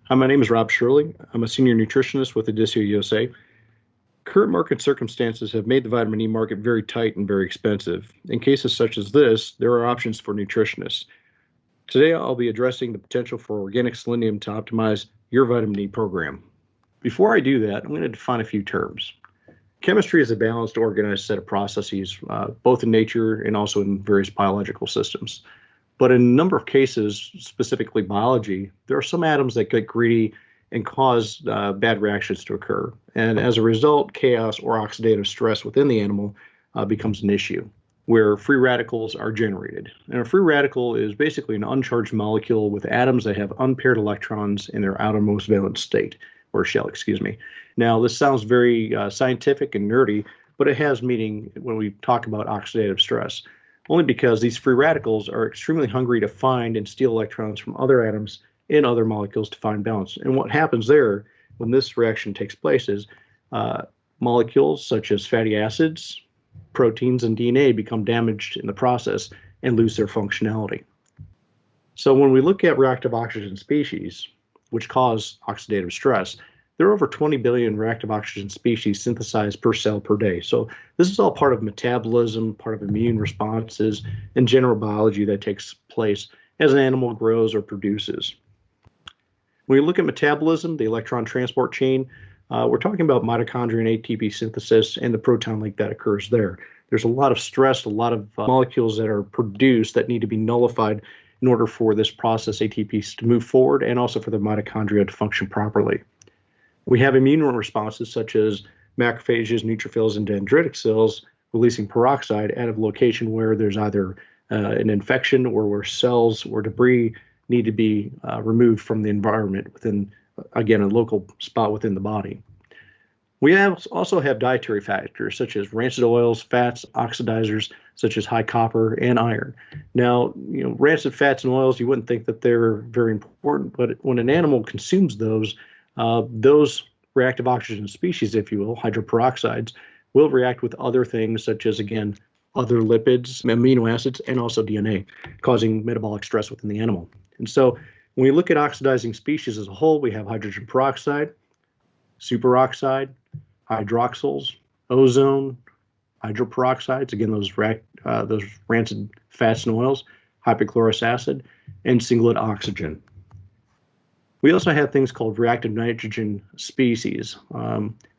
Hi, my name is Rob Shirley. I'm a senior nutritionist with Adisseo USA. Current market circumstances have made the vitamin E market very tight and very expensive. In cases such as this, there are options for nutritionists. Today, I'll be addressing the potential for organic selenium to optimize your vitamin E program. Before I do that, I'm going to define a few terms. Chemistry is a balanced, organized set of processes, both in nature and also in various biological systems. But in a number of cases, specifically biology, there are some atoms that get greedy and cause bad reactions to occur. And as a result, chaos or oxidative stress within the animal becomes an issue where free radicals are generated. And a free radical is basically an uncharged molecule with atoms that have unpaired electrons in their outermost valence state, or shell, excuse me. Now, this sounds very scientific and nerdy, but it has meaning when we talk about oxidative stress only because these free radicals are extremely hungry to find and steal electrons from other atoms in other molecules to find balance. And what happens there when this reaction takes place is molecules such as fatty acids, proteins, and DNA become damaged in the process and lose their functionality. So when we look at reactive oxygen species, which cause oxidative stress, there are over 20 billion reactive oxygen species synthesized per cell per day. So this is all part of metabolism, part of immune responses, and general biology that takes place as an animal grows or produces. When we look at metabolism, the electron transport chain, we're talking about mitochondria and ATP synthesis and the proton link that occurs there. There's a lot of stress, a lot of molecules that are produced that need to be nullified in order for this process ATPs to move forward and also for the mitochondria to function properly. We have immune responses such as macrophages, neutrophils, and dendritic cells releasing peroxide at a location where there's either an infection or where cells or debris need to be removed from the environment within, again, a local spot within the body. We also have dietary factors such as rancid oils, fats, oxidizers such as high copper and iron. Now, rancid fats and oils, you wouldn't think that they're very important, but when an animal consumes those reactive oxygen species, if you will, hydroperoxides, will react with other things such as, again, other lipids, amino acids, and also DNA, causing metabolic stress within the animal. And so when we look at oxidizing species as a whole, we have hydrogen peroxide, superoxide, hydroxyls, ozone, hydroperoxides, again, those rancid fats and oils, hypochlorous acid, and singlet oxygen. We also have things called reactive nitrogen species.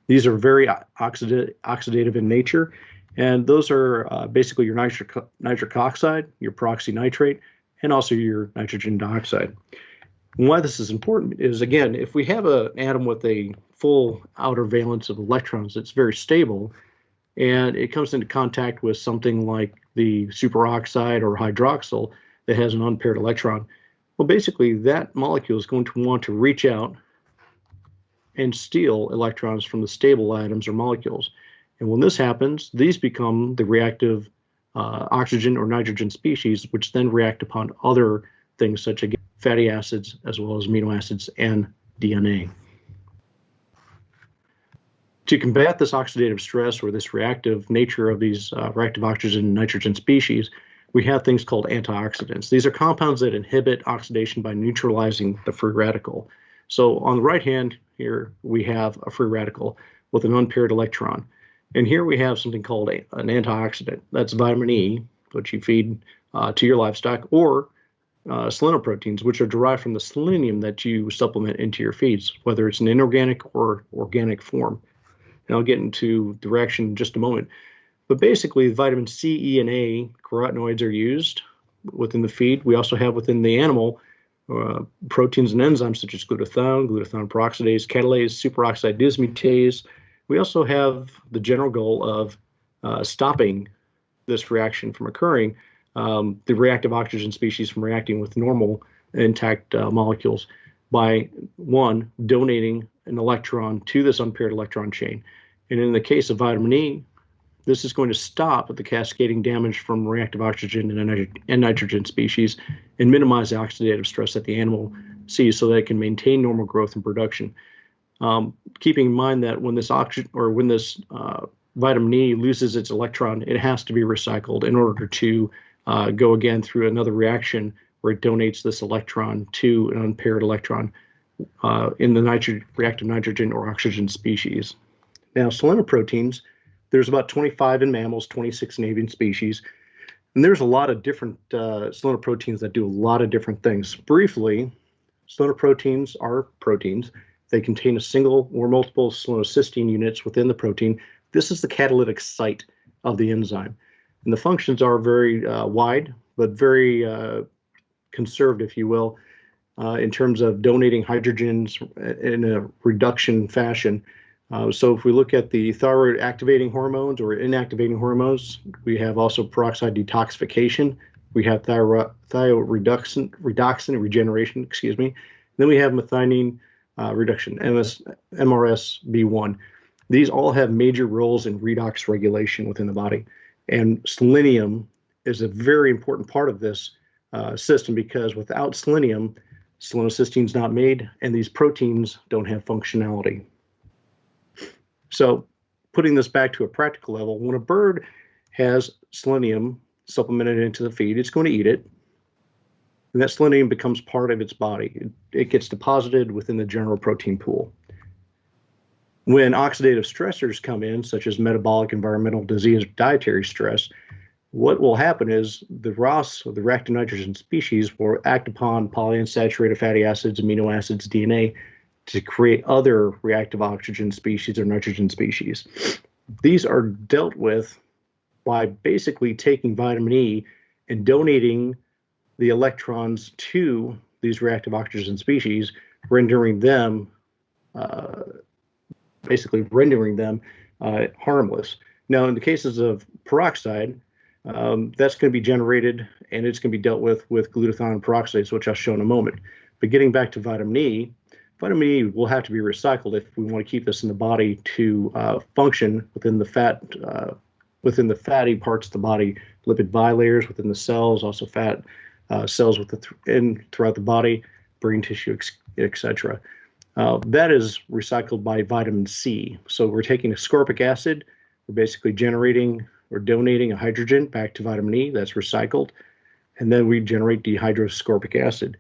These are very oxidative in nature, and those are basically your nitric oxide, your peroxynitrate, and also your nitrogen dioxide. And why this is important is, again, if we have an atom with a full outer valence of electrons, it's very stable, and it comes into contact with something like the superoxide or hydroxyl that has an unpaired electron. Well, basically, that molecule is going to want to reach out and steal electrons from the stable atoms or molecules. And when this happens, these become the reactive oxygen or nitrogen species, which then react upon other things such as fatty acids, as well as amino acids and DNA. To combat this oxidative stress or this reactive nature of these reactive oxygen and nitrogen species, we have things called antioxidants. These are compounds that inhibit oxidation by neutralizing the free radical. So on the right hand here, we have a free radical with an unpaired electron. And here we have something called an antioxidant. That's vitamin E, which you feed to your livestock, or selenoproteins, which are derived from the selenium that you supplement into your feeds, whether it's an inorganic or organic form. And I'll get into the reaction in just a moment. But basically, vitamin C, E, and A carotenoids are used within the feed. We also have within the animal proteins and enzymes such as glutathione, glutathione peroxidase, catalase, superoxide dismutase. We also have the general goal of stopping this reaction from occurring, the reactive oxygen species from reacting with normal intact molecules by, one, donating an electron to this unpaired electron chain. And in the case of vitamin E, this is going to stop the cascading damage from reactive oxygen and nitrogen species and minimize the oxidative stress that the animal sees so that it can maintain normal growth and production. Keeping in mind that when this vitamin E loses its electron, it has to be recycled in order to go again through another reaction where it donates this electron to an unpaired electron in the reactive nitrogen or oxygen species. Now, selenoproteins, there's about 25 in mammals, 26 in avian species, and there's a lot of different selenoproteins that do a lot of different things. Briefly, selenoproteins are proteins. They contain a single or multiple selenocysteine units within the protein. This is the catalytic site of the enzyme. And the functions are very wide, but very conserved, if you will, in terms of donating hydrogens in a reduction fashion. So if we look at the thyroid activating hormones or inactivating hormones, we have also peroxide detoxification. We have reduction, regeneration, excuse me. Then we have methionine reduction, MRSB1. These all have major roles in redox regulation within the body. And selenium is a very important part of this system, because without selenium, selenocysteine is not made, and these proteins don't have functionality. So putting this back to a practical level, when a bird has selenium supplemented into the feed, it's going to eat it, and that selenium becomes part of its body. It gets deposited within the general protein pool. When oxidative stressors come in, such as metabolic, environmental, disease, dietary stress, what will happen is the ROS, or the reactive nitrogen species, will act upon polyunsaturated fatty acids, amino acids, DNA, to create other reactive oxygen species or nitrogen species. These are dealt with by basically taking vitamin E and donating the electrons to these reactive oxygen species, rendering them harmless. Now, in the cases of peroxide, that's going to be generated, and it's going to be dealt with glutathione peroxidase, which I'll show in a moment. But getting back to vitamin E will have to be recycled if we want to keep this in the body to function within the within the fatty parts of the body, lipid bilayers within the cells, also fat cells throughout the body, brain tissue, etc. That is recycled by vitamin C. So we're taking ascorbic acid, we're basically generating or donating a hydrogen back to vitamin E that's recycled, and then we generate dehydroascorbic acid.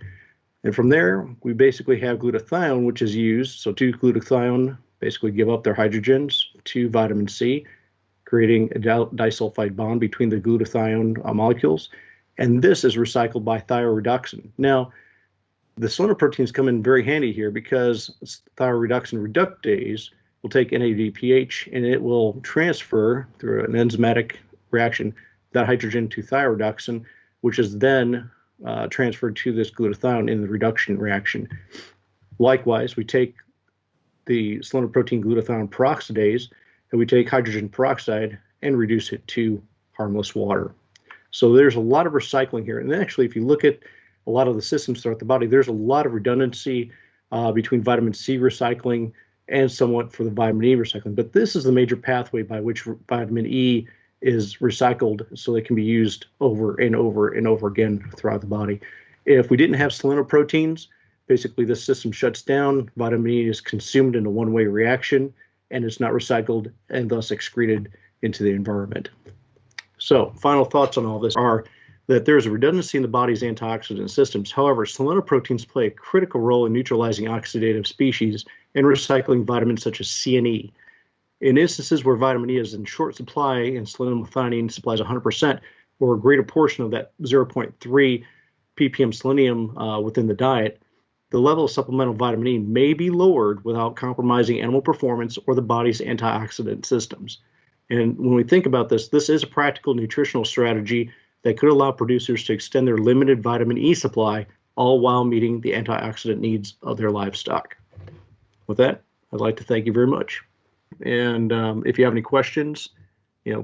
And from there, we basically have glutathione, which is used. So two glutathione basically give up their hydrogens to vitamin C, creating a disulfide bond between the glutathione molecules. And this is recycled by thioreducin. Now, the selenoproteins come in very handy here, because thioreducin reductase will take NADPH and it will transfer through an enzymatic reaction that hydrogen to thioreducin, which is then transferred to this glutathione in the reduction reaction. Likewise, we take the selenoprotein glutathione peroxidase and we take hydrogen peroxide and reduce it to harmless water. So there's a lot of recycling here. And actually, if you look at a lot of the systems throughout the body, there's a lot of redundancy between vitamin C recycling and somewhat for the vitamin E recycling. But this is the major pathway by which vitamin E is recycled, so it can be used over and over and over again throughout the body. If we didn't have selenoproteins, basically the system shuts down, vitamin E is consumed in a one-way reaction, and it's not recycled and thus excreted into the environment. So final thoughts on all this are that there's a redundancy in the body's antioxidant systems. However, selenoproteins play a critical role in neutralizing oxidative species and recycling vitamins such as C and E. In instances where vitamin E is in short supply and selenium methionine supplies 100% or a greater portion of that 0.3 ppm selenium within the diet, the level of supplemental vitamin E may be lowered without compromising animal performance or the body's antioxidant systems. And when we think about this, this is a practical nutritional strategy that could allow producers to extend their limited vitamin E supply, all while meeting the antioxidant needs of their livestock. With that, I'd like to thank you very much. And if you have any questions,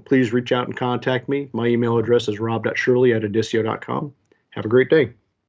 please reach out and contact me. My email address is rob.shirley@adisseo.com. Have a great day.